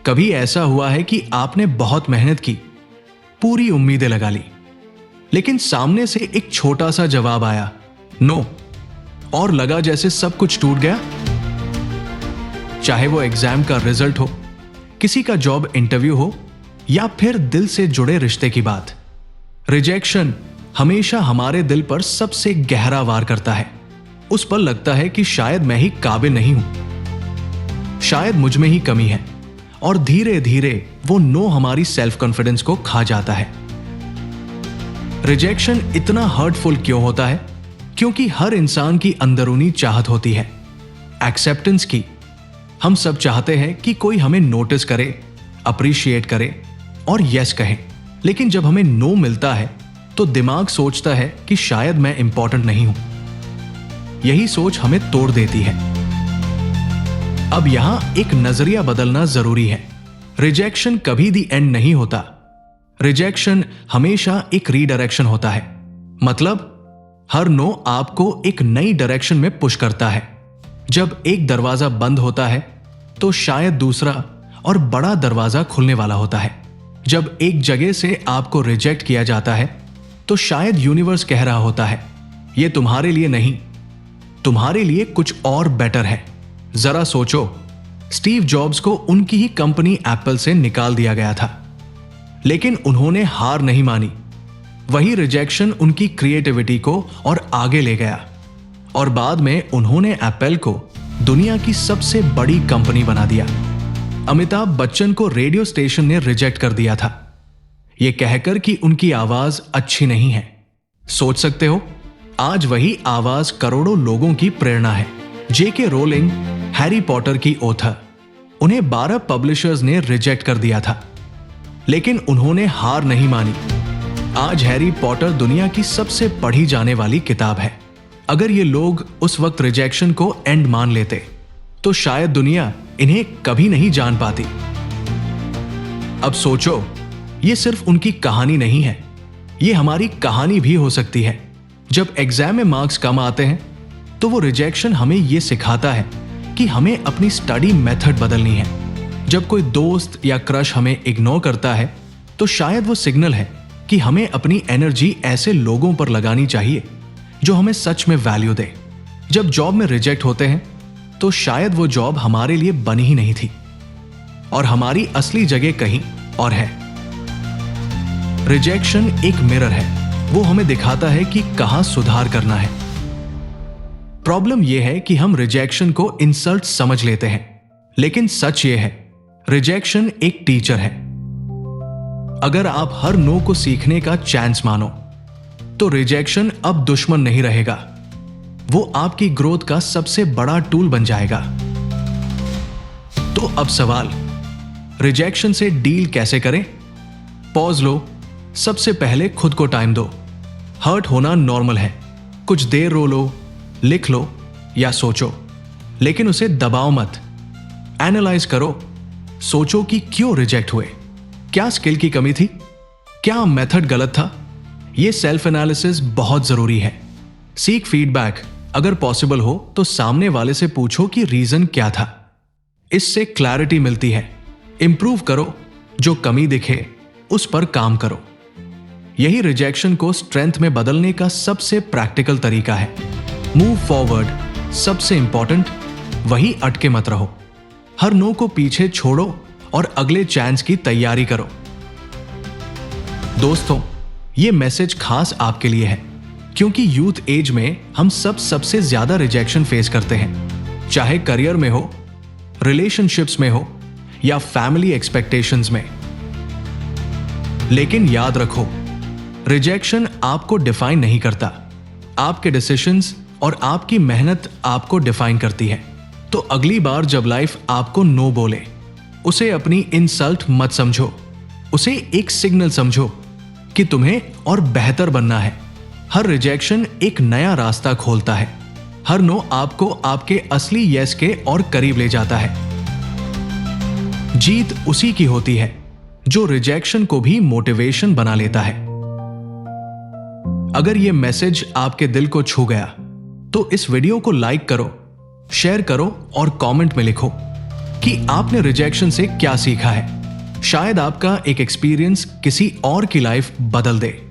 कभी ऐसा हुआ है कि आपने बहुत मेहनत की, पूरी उम्मीदें लगा ली, लेकिन सामने से एक छोटा सा जवाब आया, नो, और लगा जैसे सब कुछ टूट गया? चाहे वो एग्जाम का रिजल्ट हो, किसी का जॉब इंटरव्यू हो, या फिर दिल से जुड़े रिश्ते की बात, रिजेक्शन हमेशा हमारे दिल पर सबसे गहरा वार करता है। उस पर लगता है कि शायद मैं ही काबिल नहीं हूं, शायद मुझ में ही कमी है, और धीरे धीरे वो नो हमारी सेल्फ कॉन्फिडेंस को खा जाता है। रिजेक्शन इतना हर्टफुल क्यों होता है? क्योंकि हर इंसान की अंदरूनी चाहत होती है एक्सेप्टेंस की। हम सब चाहते हैं कि कोई हमें नोटिस करे, अप्रिशिएट करे और यस कहे, लेकिन जब हमें नो मिलता है तो दिमाग सोचता है कि शायद मैं इंपॉर्टेंट नहीं हूं। यही सोच हमें तोड़ देती है। अब यहां एक नजरिया बदलना जरूरी है। रिजेक्शन कभी दी एंड नहीं होता। रिजेक्शन हमेशा एक रीडायरेक्शन होता है। मतलब हर नो आपको एक नई डायरेक्शन में पुश करता है। जब एक दरवाजा बंद होता है तो शायद दूसरा और बड़ा दरवाजा खुलने वाला होता है। जब एक जगह से आपको रिजेक्ट किया जाता है तो शायद यूनिवर्स कह रहा होता है, यह तुम्हारे लिए नहीं, तुम्हारे लिए कुछ और बेटर है। जरा सोचो, स्टीव जॉब्स को उनकी ही कंपनी एप्पल से निकाल दिया गया था, लेकिन उन्होंने हार नहीं मानी। वही रिजेक्शन उनकी क्रिएटिविटी को और आगे ले गया, और बाद में उन्होंने एप्पल को दुनिया की सबसे बड़ी कंपनी बना दिया। अमिताभ बच्चन को रेडियो स्टेशन ने रिजेक्ट कर दिया था, यह कहकर कि उनकी आवाज अच्छी नहीं है। सोच सकते हो, आज वही आवाज करोड़ों लोगों की प्रेरणा है। जेके रोलिंग हैरी पॉटर की ऑथर, उन्हें 12 पब्लिशर्स ने रिजेक्ट कर दिया था, लेकिन उन्होंने हार नहीं मानी। आज हैरी पॉटर दुनिया की सबसे पढ़ी जाने वाली किताब है। अगर ये लोग उस वक्त रिजेक्शन को एंड मान लेते तो शायद दुनिया इन्हें कभी नहीं जान पाती। अब सोचो, ये सिर्फ उनकी कहानी नहीं है, ये हमारी कहानी भी हो सकती है। जब एग्जाम में मार्क्स कम आते हैं तो वो रिजेक्शन हमें यह सिखाता है कि हमें अपनी स्टडी मेथड बदलनी है। जब कोई दोस्त या क्रश हमें इग्नोर करता है तो शायद वो सिग्नल है कि हमें अपनी एनर्जी ऐसे लोगों पर लगानी चाहिए जो हमें सच में वैल्यू दे। जब जॉब में रिजेक्ट होते हैं तो शायद वो जॉब हमारे लिए बनी ही नहीं थी और हमारी असली जगह कहीं और है। रिजेक्शन एक मिरर है, वो हमें दिखाता है कि कहां सुधार करना है। प्रॉब्लम यह है कि हम रिजेक्शन को इंसल्ट समझ लेते हैं, लेकिन सच यह है, रिजेक्शन एक टीचर है। अगर आप हर नो को सीखने का चांस मानो तो रिजेक्शन अब दुश्मन नहीं रहेगा, वो आपकी ग्रोथ का सबसे बड़ा टूल बन जाएगा। तो अब सवाल, रिजेक्शन से डील कैसे करें? पॉज लो, सबसे पहले खुद को टाइम दो। हर्ट होना नॉर्मल है, कुछ देर रो लो, लिख लो या सोचो, लेकिन उसे दबाओ मत। एनालाइज करो, सोचो कि क्यों रिजेक्ट हुए, क्या स्किल की कमी थी, क्या मेथड गलत था। यह सेल्फ एनालिसिस बहुत जरूरी है। सीक फीडबैक, अगर पॉसिबल हो तो सामने वाले से पूछो कि रीजन क्या था, इससे क्लैरिटी मिलती है। इंप्रूव करो, जो कमी दिखे उस पर काम करो। यही रिजेक्शन को स्ट्रेंथ में बदलने का सबसे प्रैक्टिकल तरीका है। मूव फॉरवर्ड, सबसे इंपॉर्टेंट वही अटके मत रहो। हर नो को पीछे छोड़ो और अगले चांस की तैयारी करो। दोस्तों, यह मैसेज खास आपके लिए है, क्योंकि यूथ एज में हम सबसे ज्यादा रिजेक्शन फेस करते हैं, चाहे करियर में हो, रिलेशनशिप्स में हो या फैमिली एक्सपेक्टेशंस में। लेकिन याद रखो, रिजेक्शन आपको डिफाइन नहीं करता, आपके डिसीजंस और आपकी मेहनत आपको डिफाइन करती है। तो अगली बार जब लाइफ आपको नो बोले, उसे अपनी इंसल्ट मत समझो, उसे एक सिग्नल समझो कि तुम्हें और बेहतर बनना है। हर रिजेक्शन एक नया रास्ता खोलता है, हर नो आपको आपके असली यस के और करीब ले जाता है। जीत उसी की होती है जो रिजेक्शन को भी मोटिवेशन बना लेता है। अगर यह मैसेज आपके दिल को छू गया तो इस वीडियो को लाइक करो, शेयर करो और कमेंट में लिखो कि आपने रिजेक्शन से क्या सीखा है। शायद आपका एक एक्सपीरियंस किसी और की लाइफ बदल दे।